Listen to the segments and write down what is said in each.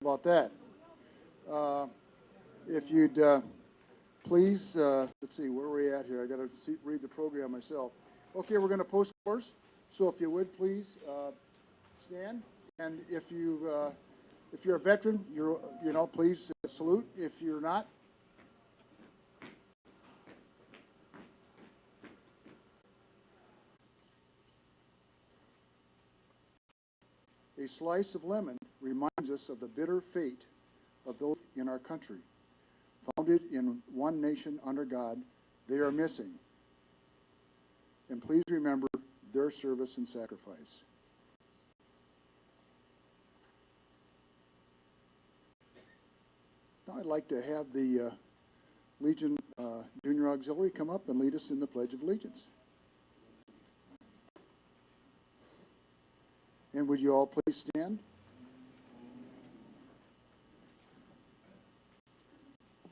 about that. If you'd please, let's see, where are we at here? I got to read the program myself. Okay, we're going to post course. So if you would please stand, and if you're a veteran, please salute. If you're not, a slice of lemon reminds us of the bitter fate of those in our country. Founded in one nation under God, they are missing. And please remember their service and sacrifice. Now I'd like to have the Legion Junior Auxiliary come up and lead us in the Pledge of Allegiance. And would you all please stand?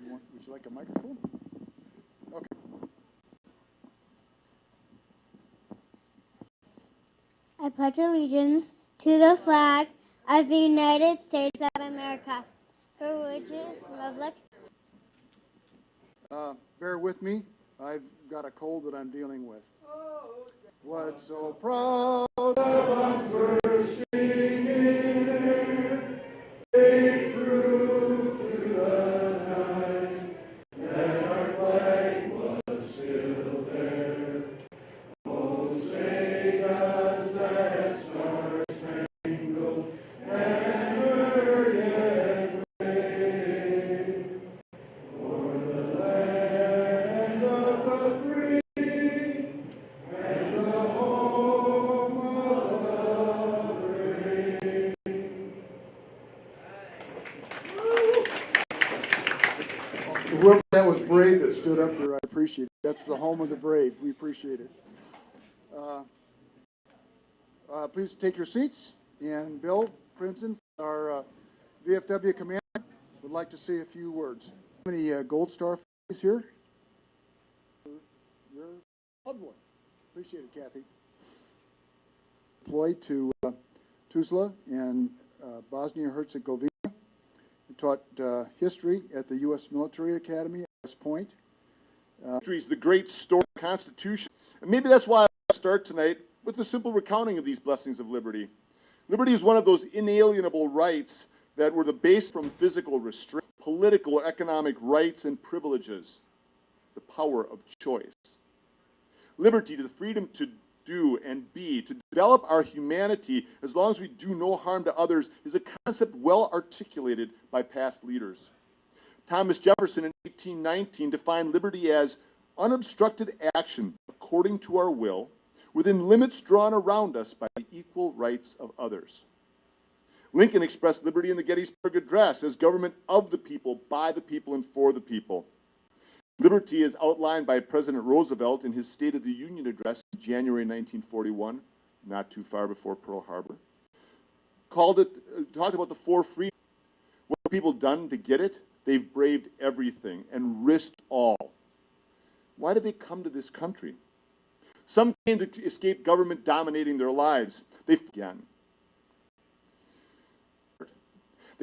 Would you like a microphone? Okay. I pledge allegiance to the flag of the United States of America, for which is republic. Bear with me. I've got a cold that I'm dealing with. What so proud of us first singing in air, fade through the night, that our flag was still there. Oh, say does that star-spangled banner yet wave o'er the land of the free? Whoever that was brave that stood up there, I appreciate it. That's the home of the brave. We appreciate it. Please take your seats. And Bill Princeton, our VFW commander, would like to say a few words. How many Gold Star families here? You're loved one. Appreciate it, Kathy. Deployed to Tuzla and Bosnia-Herzegovina. Taught history at the U.S. Military Academy at West Point. History is the great story of the Constitution. And maybe that's why I start tonight with a simple recounting of these blessings of liberty. Liberty is one of those inalienable rights that were the base from physical restraint, political or economic rights and privileges, the power of choice. Liberty, the freedom to do and be, to develop our humanity as long as we do no harm to others, is a concept well articulated by past leaders. Thomas Jefferson in 1819 defined liberty as unobstructed action according to our will, within limits drawn around us by the equal rights of others. Lincoln expressed liberty in the Gettysburg Address as government of the people, by the people, and for the people. Liberty is outlined by President Roosevelt in his State of the Union address in January 1941, not too far before Pearl Harbor. Talked about the four freedoms. What have people done to get it? They've braved everything and risked all. Why did they come to this country? Some came to escape government dominating their lives. They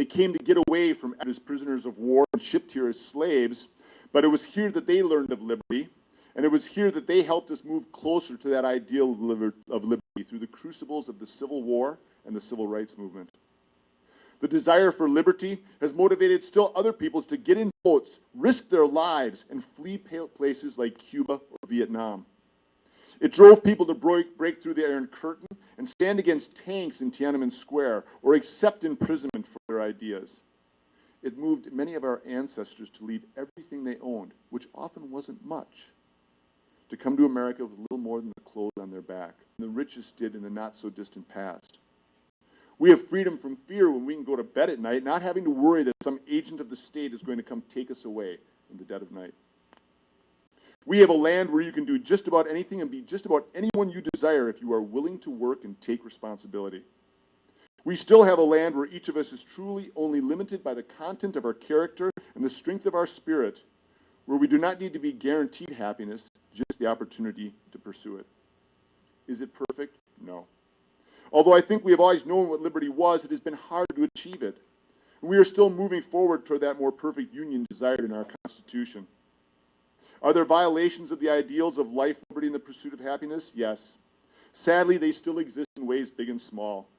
came to get away from as prisoners of war and shipped here as slaves. But it was here that they learned of liberty, and it was here that they helped us move closer to that ideal of liberty through the crucibles of the Civil War and the Civil Rights Movement. The desire for liberty has motivated still other peoples to get in boats, risk their lives, and flee places like Cuba or Vietnam. It drove people to break through the Iron Curtain and stand against tanks in Tiananmen Square or accept imprisonment for their ideas. It moved many of our ancestors to leave everything they owned, which often wasn't much, to come to America with little more than the clothes on their back. The richest did in the not-so-distant past. We have freedom from fear when we can go to bed at night, not having to worry that some agent of the state is going to come take us away in the dead of night. We have a land where you can do just about anything and be just about anyone you desire if you are willing to work and take responsibility. We still have a land where each of us is truly only limited by the content of our character and the strength of our spirit, where we do not need to be guaranteed happiness, just the opportunity to pursue it. Is it perfect? No. Although I think we have always known what liberty was, it has been hard to achieve it. And we are still moving forward toward that more perfect union desired in our Constitution. Are there violations of the ideals of life, liberty, and the pursuit of happiness? Yes. Sadly, they still exist in ways big and small.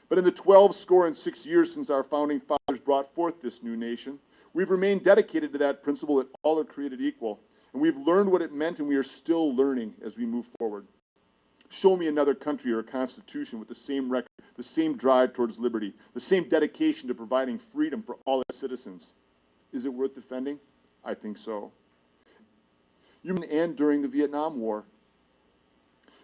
But in the 6 years since our founding fathers brought forth this new nation, we've remained dedicated to that principle that all are created equal. And we've learned what it meant, and we are still learning as we move forward. Show me another country or a constitution with the same record, the same drive towards liberty, the same dedication to providing freedom for all its citizens. Is it worth defending? I think so. And during the Vietnam War.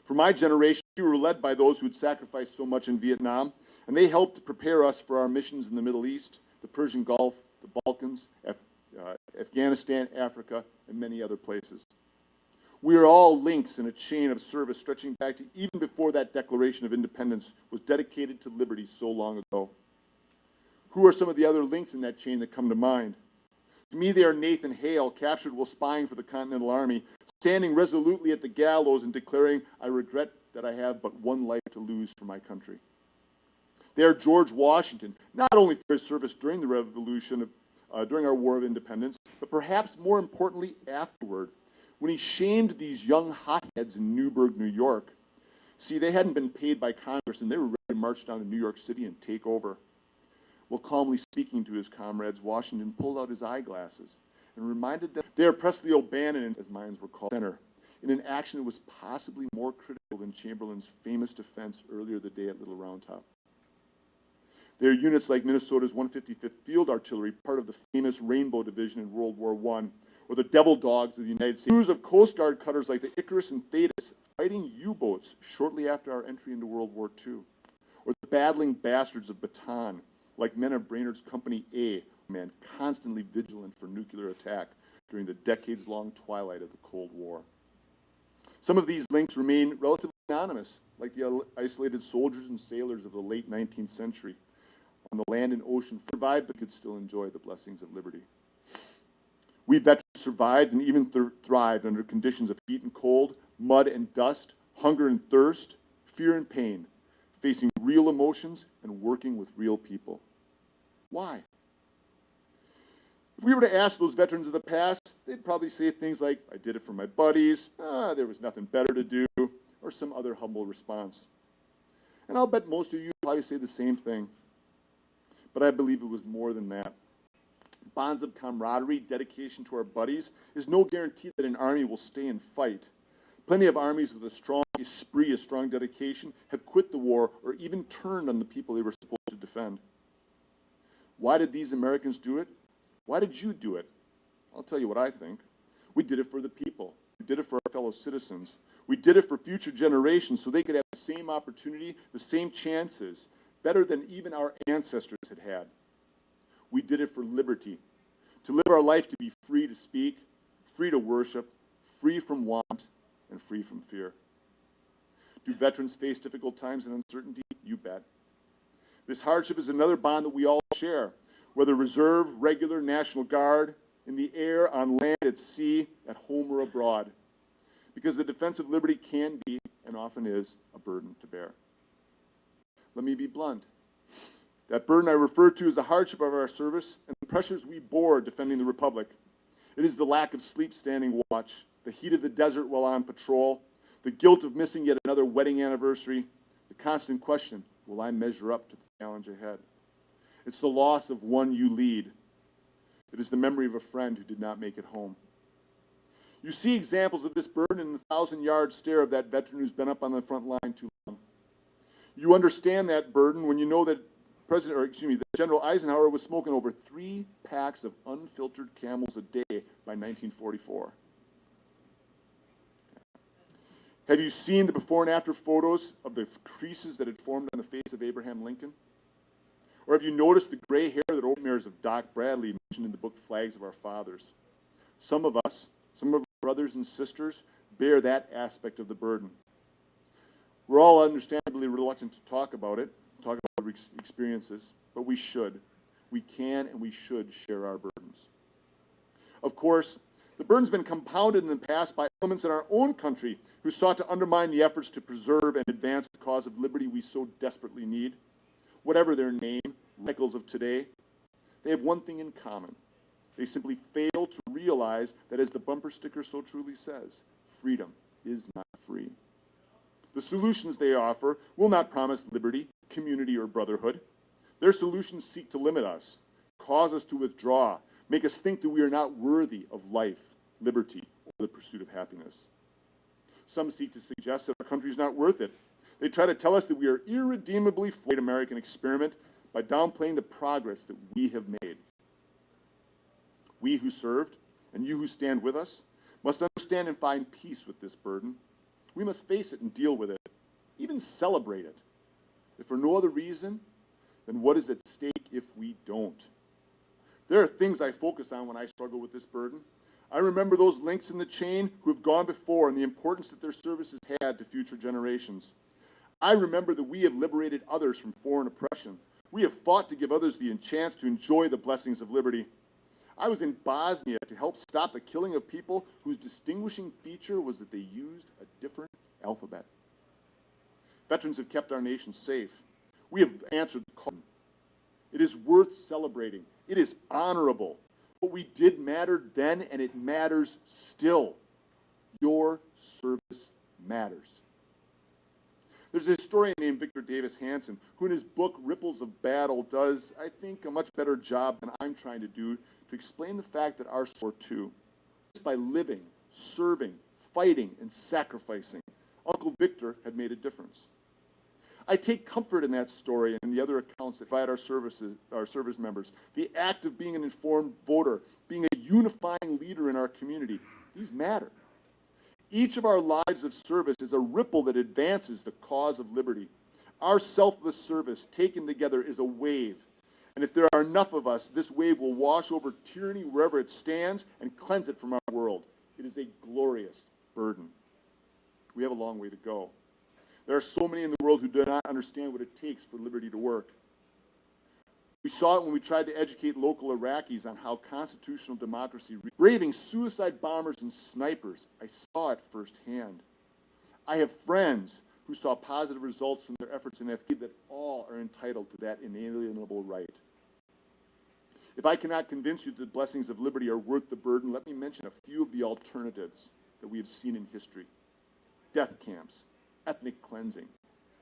For my generation, we were led by those who had sacrificed so much in Vietnam, and they helped to prepare us for our missions in the Middle East, the Persian Gulf, the Balkans, Afghanistan, Africa, and many other places. We are all links in a chain of service stretching back to even before that Declaration of Independence was dedicated to liberty so long ago. Who are some of the other links in that chain that come to mind? To me, they are Nathan Hale, captured while spying for the Continental Army, standing resolutely at the gallows and declaring, "I regret that I have but one life to lose for my country." They are George Washington, not only for his service during the Revolution, during our War of Independence, but perhaps more importantly afterward, when he shamed these young hotheads in Newburgh, New York. See, they hadn't been paid by Congress, and they were ready to march down to New York City and take over. While calmly speaking to his comrades, Washington pulled out his eyeglasses and reminded them they are Presley O'Bannon, as mines were called, center, in an action that was possibly more critical than Chamberlain's famous defense earlier the day at Little Round Top. There are units like Minnesota's 155th Field Artillery, part of the famous Rainbow Division in World War I, or the Devil Dogs of the United States. Crews of Coast Guard cutters like the Icarus and Thetis fighting U-boats shortly after our entry into World War II, or the battling bastards of Bataan, like men of Brainerd's Company A, man constantly vigilant for nuclear attack during the decades-long twilight of the Cold War. Some of these links remain relatively anonymous, like the isolated soldiers and sailors of the late 19th century on the land and ocean, survived but could still enjoy the blessings of liberty. We veterans survived and even thrived under conditions of heat and cold, mud and dust, hunger and thirst, fear and pain, facing real emotions and working with real people. Why? If we were to ask those veterans of the past, they'd probably say things like, "I did it for my buddies, there was nothing better to do," or some other humble response. And I'll bet most of you probably say the same thing. But I believe it was more than that. Bonds of camaraderie, dedication to our buddies, is no guarantee that an army will stay and fight. Plenty of armies with a strong esprit, a strong dedication, have quit the war or even turned on the people they were supposed to defend. Why did these Americans do it? Why did you do it? I'll tell you what I think. We did it for the people. We did it for our fellow citizens. We did it for future generations so they could have the same opportunity, the same chances, better than even our ancestors had had. We did it for liberty, to live our life to be free to speak, free to worship, free from want, and free from fear. Do veterans face difficult times and uncertainty? You bet. This hardship is another bond that we all share, whether reserve, regular, National Guard, in the air, on land, at sea, at home, or abroad. Because the defense of liberty can be, and often is, a burden to bear. Let me be blunt. That burden I refer to is the hardship of our service and the pressures we bore defending the Republic. It is the lack of sleep standing watch, the heat of the desert while on patrol, the guilt of missing yet another wedding anniversary, the constant question, will I measure up to the challenge ahead? It's the loss of one you lead. It is the memory of a friend who did not make it home. You see examples of this burden in the 1,000-yard stare of that veteran who's been up on the front line too long. You understand that burden when you know that that General Eisenhower was smoking over 3 packs of unfiltered Camels a day by 1944. Have you seen the before and after photos of the creases that had formed on the face of Abraham Lincoln? Or have you noticed the gray hair that overbears of Doc Bradley mentioned in the book Flags of Our Fathers? Some of us, some of our brothers and sisters, bear that aspect of the burden. We're all understandably reluctant to talk about it, talk about our experiences, but we should. We can and we should share our burdens. Of course, the burden's been compounded in the past by elements in our own country who sought to undermine the efforts to preserve and advance the cause of liberty we so desperately need. Whatever their name, radicals of today, they have one thing in common. They simply fail to realize that, as the bumper sticker so truly says, freedom is not free. The solutions they offer will not promise liberty, community, or brotherhood. Their solutions seek to limit us, cause us to withdraw, make us think that we are not worthy of life, liberty, or the pursuit of happiness. Some seek to suggest that our country is not worth it. They try to tell us that we are irredeemably flawed American experiment by downplaying the progress that we have made. We who served, and you who stand with us, must understand and find peace with this burden. We must face it and deal with it, even celebrate it. If for no other reason, then what is at stake if we don't? There are things I focus on when I struggle with this burden. I remember those links in the chain who have gone before and the importance that their services had to future generations. I remember that we have liberated others from foreign oppression. We have fought to give others the chance to enjoy the blessings of liberty. I was in Bosnia to help stop the killing of people whose distinguishing feature was that they used a different alphabet. Veterans have kept our nation safe. We have answered the call. It is worth celebrating. It is honorable. What we did mattered then, and it matters still. Your service matters. There's a historian named Victor Davis Hanson who in his book, Ripples of Battle, does, I think, a much better job than I'm trying to do to explain the fact that our war too, by living, serving, fighting, and sacrificing, Uncle Victor had made a difference. I take comfort in that story and in the other accounts that provide our service members. The act of being an informed voter, being a unifying leader in our community, these matter. Each of our lives of service is a ripple that advances the cause of liberty. Our selfless service taken together is a wave. And if there are enough of us, this wave will wash over tyranny wherever it stands and cleanse it from our world. It is a glorious burden. We have a long way to go. There are so many in the world who do not understand what it takes for liberty to work. We saw it when we tried to educate local Iraqis on how constitutional democracy, braving suicide bombers and snipers. I saw it firsthand. I have friends who saw positive results from their efforts in Afghanistan that all are entitled to that inalienable right. If I cannot convince you that the blessings of liberty are worth the burden, let me mention a few of the alternatives that we have seen in history. Death camps, ethnic cleansing,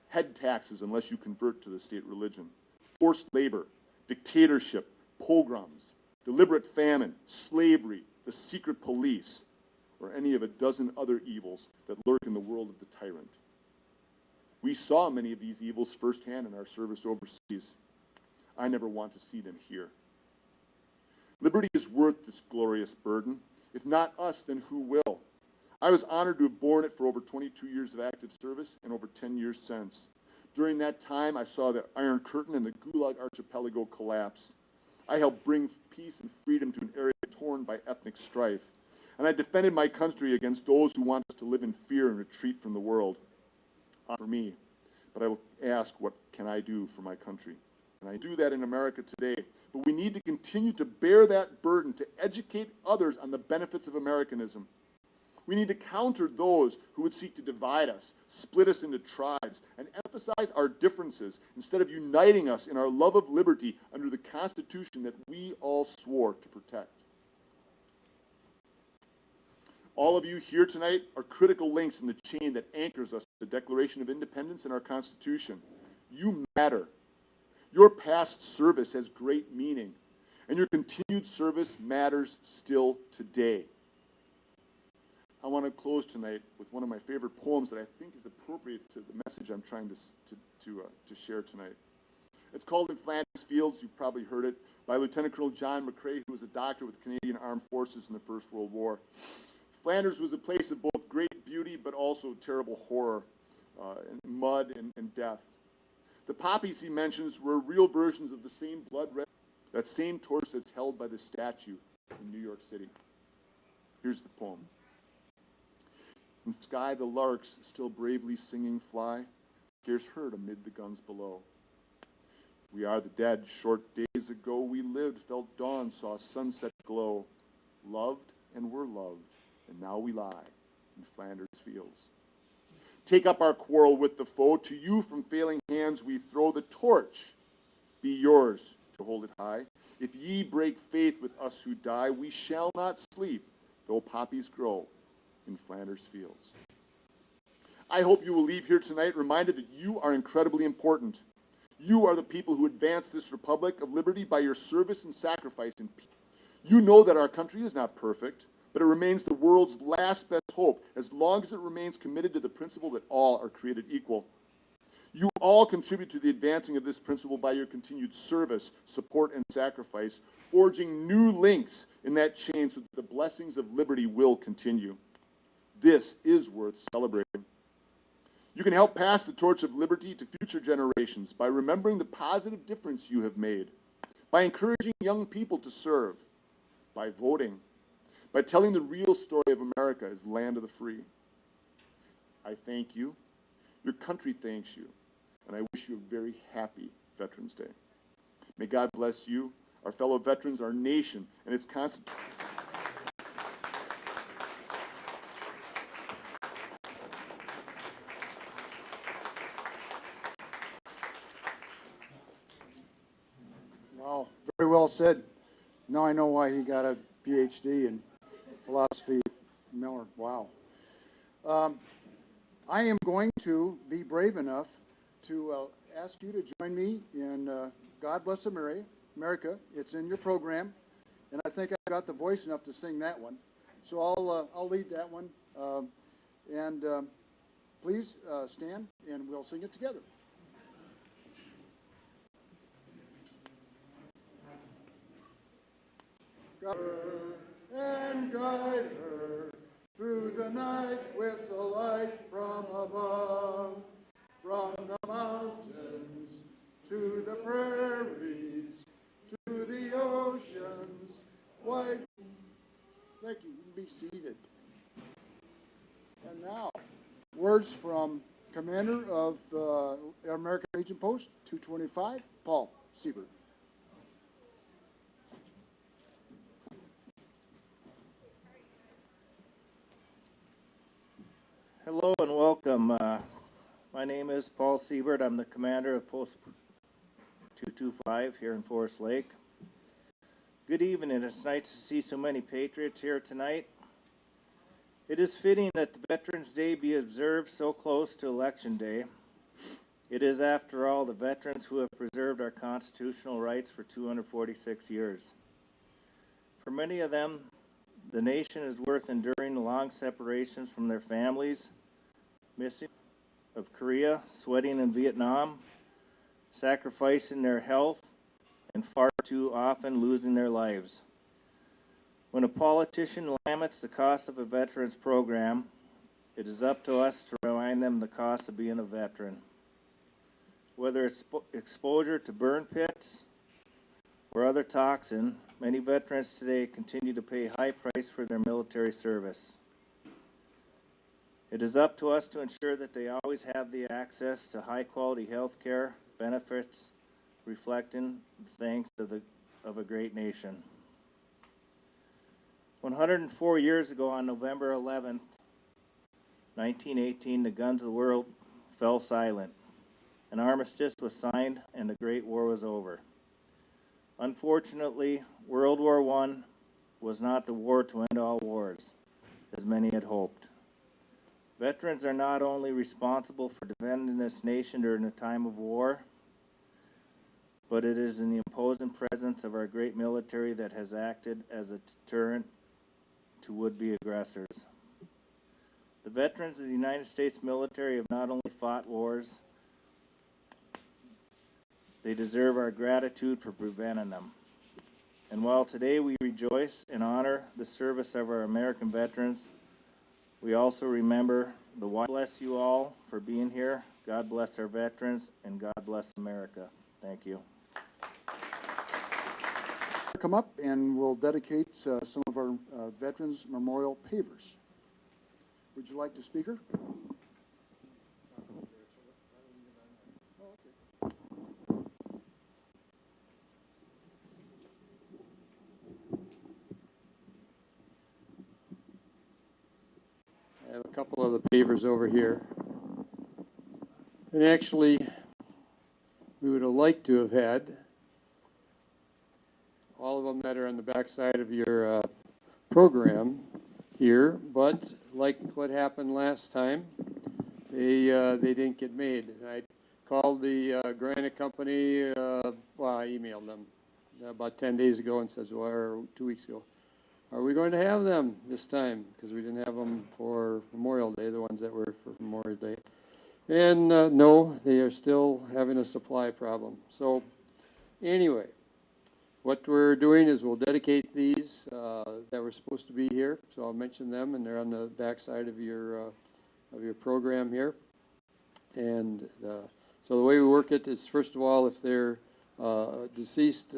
head taxes unless you convert to the state religion, forced labor, dictatorship, pogroms, deliberate famine, slavery, the secret police, or any of a dozen other evils that lurk in the world of the tyrant. We saw many of these evils firsthand in our service overseas. I never want to see them here. Liberty is worth this glorious burden. If not us, then who will? I was honored to have borne it for over 22 years of active service and over 10 years since. During that time, I saw the Iron Curtain and the Gulag Archipelago collapse. I helped bring peace and freedom to an area torn by ethnic strife. And I defended my country against those who want us to live in fear and retreat from the world. Not for me, but I will ask, what can I do for my country? And I do that in America today. But we need to continue to bear that burden, to educate others on the benefits of Americanism. We need to counter those who would seek to divide us, split us into tribes, and emphasize our differences instead of uniting us in our love of liberty under the Constitution that we all swore to protect. All of you here tonight are critical links in the chain that anchors us to the Declaration of Independence and our Constitution. You matter. Your past service has great meaning, and your continued service matters still today. I want to close tonight with one of my favorite poems that I think is appropriate to the message I'm trying to share tonight. It's called In Flanders Fields. You've probably heard it, by Lieutenant Colonel John McCrae, who was a doctor with the Canadian Armed Forces in the First World War. Flanders was a place of both great beauty but also terrible horror, and mud and death. The poppies he mentions were real versions of the same blood red, that same torch that's held by the statue in New York City. Here's the poem. In the sky the larks still bravely singing fly, scarce heard amid the guns below. We are the dead, short days ago we lived, felt dawn, saw sunset glow, loved and were loved, and now we lie in Flanders fields. Take up our quarrel with the foe, to you from failing hands we throw the torch, be yours to hold it high. If ye break faith with us who die, we shall not sleep, though poppies grow in Flanders fields. I hope you will leave here tonight reminded that you are incredibly important. You are the people who advance this Republic of Liberty by your service and sacrifice in peace. You know that our country is not perfect, but it remains the world's last best hope as long as it remains committed to the principle that all are created equal. You all contribute to the advancing of this principle by your continued service, support, and sacrifice, forging new links in that chain so that the blessings of liberty will continue. This is worth celebrating. You can help pass the torch of liberty to future generations by remembering the positive difference you have made, by encouraging young people to serve, by voting, by telling the real story of America as land of the free. I thank you. Your country thanks you. And I wish you a very happy Veterans Day. May God bless you, our fellow veterans, our nation, and its constant. Wow, very well said. Now I know why he got a PhD in philosophy. Miller, wow. I am going to be brave enough to ask you to join me in God Bless America. It's in your program, and I think I got the voice enough to sing that one. So I'll lead that one. Please stand, and we'll sing it together. Guide her and guide her through the night with the light from above, from the mountains to the prairies, to the oceans wide. Thank you. You can be seated. And now, words from Commander of American Legion Post 225, Paul Siebert. Hello and welcome. My name is Paul Siebert. I'm the commander of Post 225 here in Forest Lake. Good evening. It's nice to see so many patriots here tonight. It is fitting that the Veterans Day be observed so close to Election Day. It is, after all, the veterans who have preserved our constitutional rights for 246 years. For many of them, the nation is worth enduring the long separations from their families, missing of Korea, sweating in Vietnam, sacrificing their health, and far too often losing their lives. When a politician laments the cost of a veterans program, it is up to us to remind them the cost of being a veteran. Whether it's exposure to burn pits or other toxin, many veterans today continue to pay a high price for their military service. It is up to us to ensure that they always have the access to high-quality health care, benefits, reflecting the thanks of a great nation. 104 years ago, on November 11th, 1918, the guns of the world fell silent. An armistice was signed and the Great War was over. Unfortunately, World War I was not the war to end all wars, as many had hoped. Veterans are not only responsible for defending this nation during a time of war, but it is in the imposing presence of our great military that has acted as a deterrent to would-be aggressors. The veterans of the United States military have not only fought wars, they deserve our gratitude for preventing them. And while today we rejoice and honor the service of our American veterans, we also remember the God bless you all for being here. God bless our veterans, and God bless America. Thank you. Come up and we'll dedicate some of our Veterans Memorial pavers. Would you like to speaker? I have a couple of the pavers over here. And actually, we would have liked to have had them that are on the back side of your program here, but like what happened last time, they didn't get made. I called the granite company, well, I emailed them about 10 days ago and says, well, or 2 weeks ago, are we going to have them this time? Because we didn't have them for Memorial Day, the ones that were for Memorial Day. And no, they are still having a supply problem. So anyway, what we're doing is we'll dedicate these that were supposed to be here. So I'll mention them, and they're on the back side of your program here. And so the way we work it is, first of all, if they're a deceased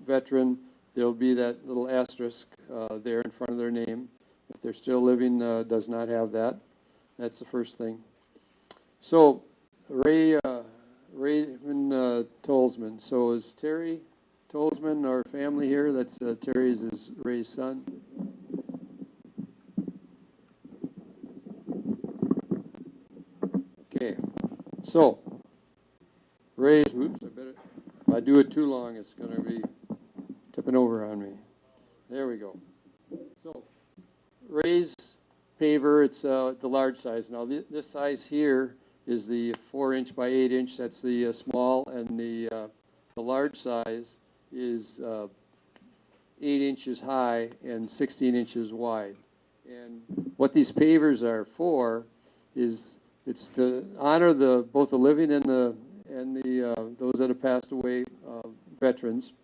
veteran, there'll be that little asterisk there in front of their name. If they're still living, does not have that. That's the first thing. So Raymond Tolsman. So is Terry Tolsman our family here? That's Terry's is Ray's son. Okay. So Ray's, oops, if I do it too long, it's going to be tipping over on me. There we go. So Ray's paver, it's the large size. Now this size here is the 4-inch by 8-inch. That's the small, and the large size is 8 inches high and 16 inches wide. And what these pavers are for is it's to honor both the living and the those that have passed away, veterans.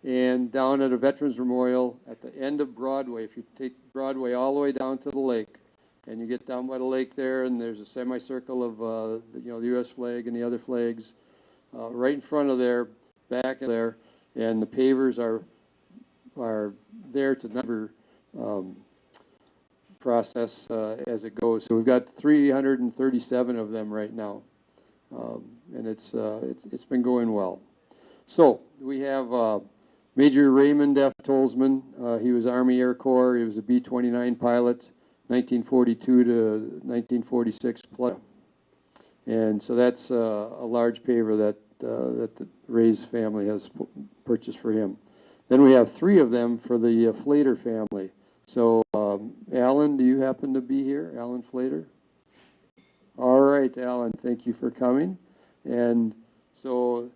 And down at a Veterans Memorial at the end of Broadway, if you take Broadway all the way down to the lake, and you get down by the lake there, and there's a semicircle of the U.S. flag and the other flags right in front of there, back there, and the pavers are there to number process as it goes. So we've got 337 of them right now, and it's been going well. So we have Major Raymond F. Tolsman. He was Army Air Corps. He was a B-29 pilot, 1942 to 1946 plus. And so that's a large paver that the Ray's family has purchased for him. Then we have 3 of them for the Flater family. So Alan, do you happen to be here? Alan Flater? All right, Alan, thank you for coming. And so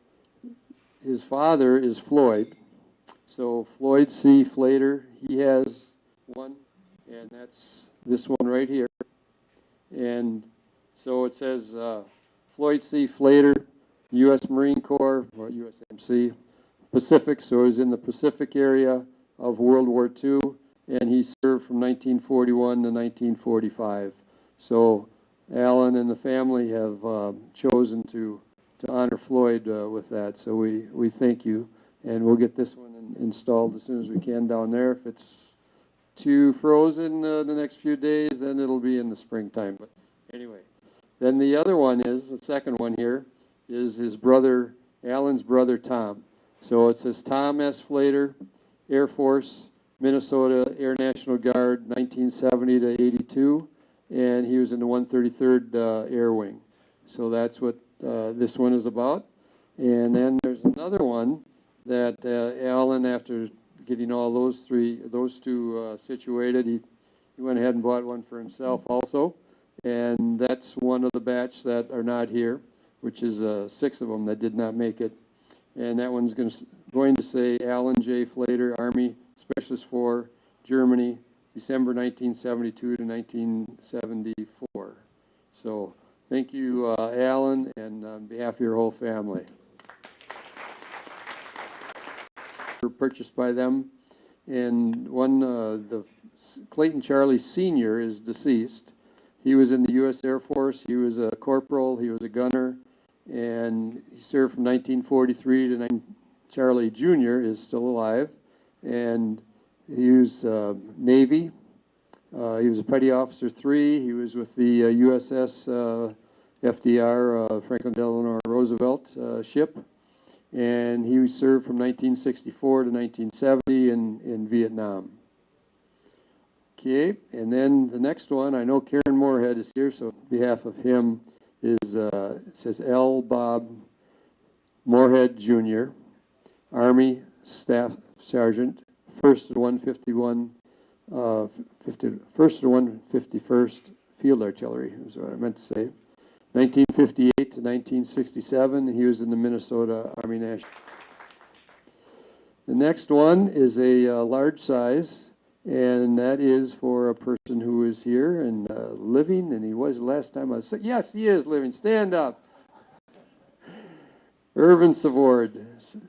his father is Floyd. So Floyd C. Flater, he has one, and that's this one right here. And so it says Floyd C. Flater, U.S. Marine Corps, or USMC, Pacific, so he was in the Pacific area of World War II, and he served from 1941 to 1945. So Alan and the family have chosen to honor Floyd with that, so we thank you, and we'll get this one installed as soon as we can down there. If it's too frozen the next few days, then it'll be in the springtime. But anyway, then the other one is, the second one here, is his brother, Alan's brother, Tom. So it says Tom S. Flater, Air Force, Minnesota Air National Guard, 1970 to 82, and he was in the 133rd Air Wing. So that's what this one is about. And then there's another one that Alan, after getting all those two situated, he went ahead and bought one for himself also. And that's one of the batch that are not here, which is 6 of them that did not make it. And that one's going to say Alan J. Flater, Army Specialist 4, Germany, December 1972 to 1974. So thank you, Alan, and on behalf of your whole family. Were purchased by them, and one, the Clayton Charlie Sr. is deceased. He was in the U.S. Air Force. He was a corporal. He was a gunner, and he served from 1943 to Charlie Jr. is still alive, and he was Navy. He was a Petty Officer 3. He was with the USS FDR, Franklin Delano Roosevelt ship, and he served from 1964 to 1970 in Vietnam. Okay, and then the next one, I know Karen Moorhead is here, so on behalf of him is, it says L. Bob Moorhead Jr., Army Staff Sergeant, 1st to 151, 1st to 151st Field Artillery, is what I meant to say. 1958 to 1967, he was in the Minnesota Army National. The next one is a large size, and that is for a person who is here and living, and he was last time I said, yes, he is living. Stand up. Irvin Savord.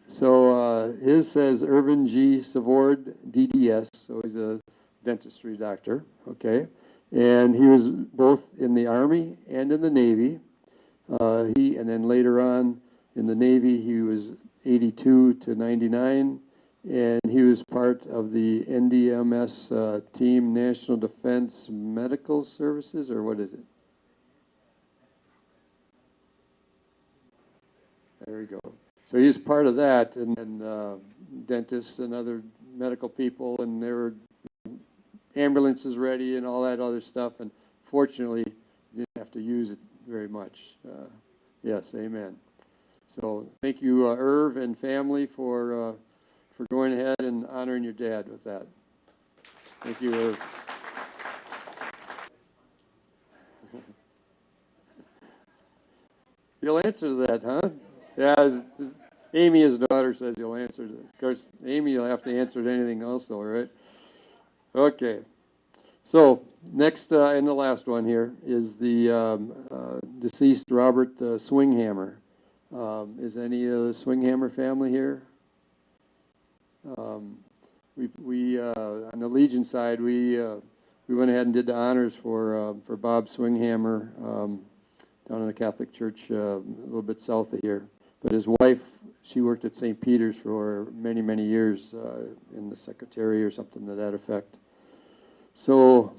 So his says Irvin G. Savord, DDS, so he's a dentistry doctor, okay? And he was both in the Army and in the Navy. And then later on in the Navy, he was 82 to 99, and he was part of the NDMS team, National Defense Medical Services, or what is it? There we go. So he's part of that, and dentists and other medical people, and there were ambulances ready and all that other stuff, and fortunately, didn't have to use it very much. Yes, amen. So thank you, Irv and family, for going ahead and honoring your dad with that. Thank you, Irv. You'll answer that, huh? Yeah, Amy, his daughter, says you'll answer it. Of course, Amy, you'll have to answer to anything also, right? Okay. So next and the last one here is the deceased Robert Swinghammer. Is any of the Swinghammer family here? We on the Legion side, we went ahead and did the honors for Bob Swinghammer down in the Catholic Church a little bit south of here. But his wife, she worked at St. Peter's for many, many years in the secretary or something to that effect. So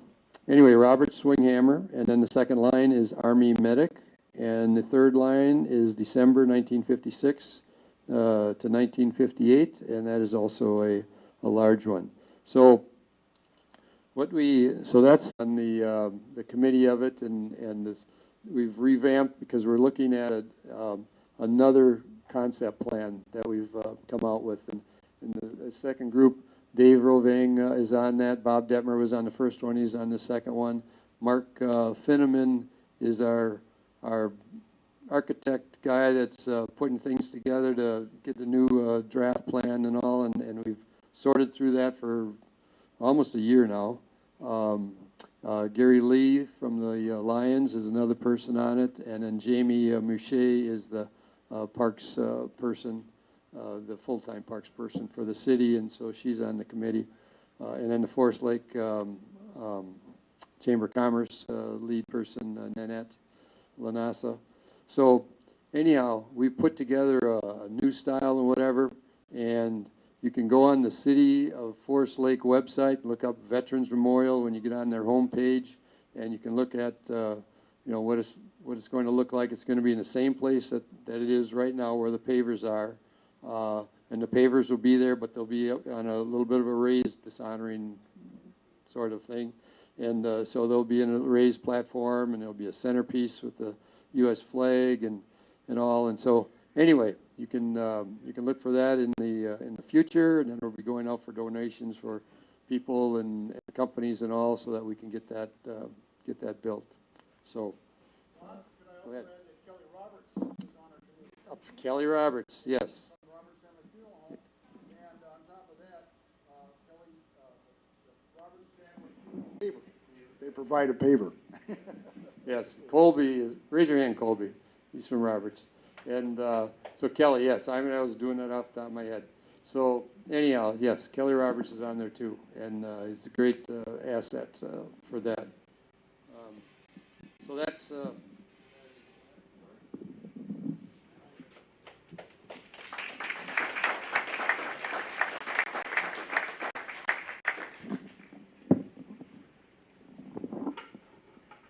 anyway, Robert Swinghammer, and then the second line is Army Medic, and the third line is December 1956 to 1958, and that is also a large one. So that's on the committee of it, and this, we've revamped because we're looking at another concept plan that we've come out with, and the second group, Dave Roving is on that. Bob Detmer was on the first one. He's on the second one. Mark Finneman is our architect guy that's putting things together to get the new draft plan and all, and we've sorted through that for almost a year now. Gary Lee from the Lions is another person on it, and then Jamie Mouche is the parks person, the full-time parks person for the city, and so she's on the committee. And then the Forest Lake Chamber of Commerce lead person, Nanette Lanassa. So anyhow, we put together a new style and whatever, and you can go on the City of Forest Lake website, look up Veterans Memorial when you get on their homepage, and you can look at what it's going to look like. It's going to be in the same place that it is right now where the pavers are. And the pavers will be there, but they'll be on a little bit of a raised dishonoring sort of thing. And so they'll be in a raised platform, and there'll be a centerpiece with the U.S. flag and all. And so anyway, you can look for that in the future, and then we'll be going out for donations for people and companies and all, so that we can get that built. So go ahead. Kelly Roberts is on our committee. Kelly Roberts, yes. And on top of that, Kelly, the Roberts family, paver. They provide a paver. Yes, Colby is, raise your hand, Colby. He's from Roberts. And so Kelly, yes, I was doing that off the top of my head. So anyhow, yes, Kelly Roberts is on there too, and he's a great asset for that. So that's...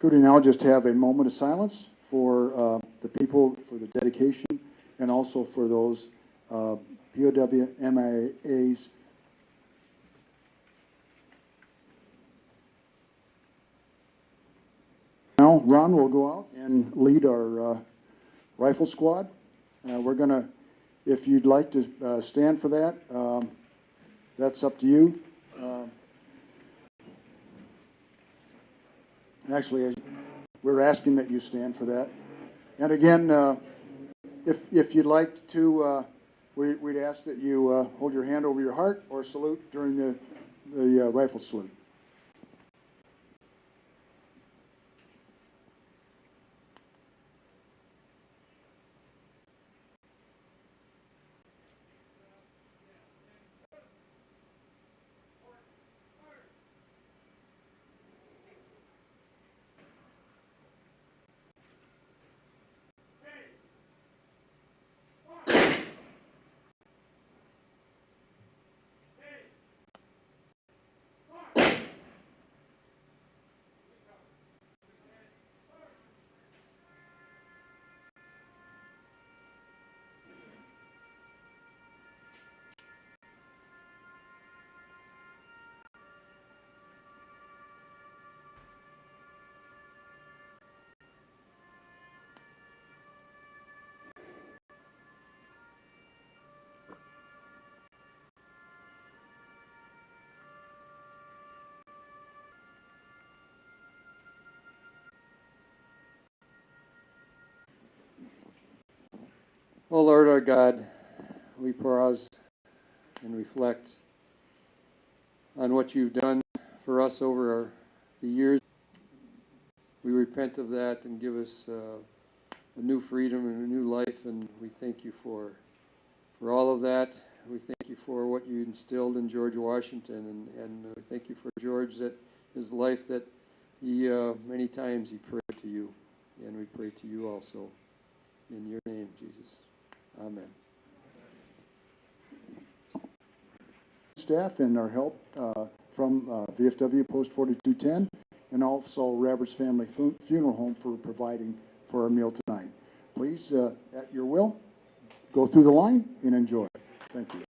Could we now just have a moment of silence for the people, for the dedication, and also for those POW MIAs. Now, Ron will go out and lead our rifle squad. We're going to, if you'd like to stand for that, that's up to you. Actually, we're asking that you stand for that. And again, if you'd like to, we'd ask that you hold your hand over your heart or salute during the rifle salute. Oh Lord our God, we pause and reflect on what you've done for us over the years. We repent of that and give us a new freedom and a new life, and we thank you for all of that. We thank you for what you instilled in George Washington, and we thank you for George, that his life, that he many times he prayed to you, and we pray to you also. In your name, Jesus. Amen. Staff and our help from VFW Post 4210, and also Roberts Family Funeral Home for providing for our meal tonight. Please, at your will, go through the line and enjoy. Thank you.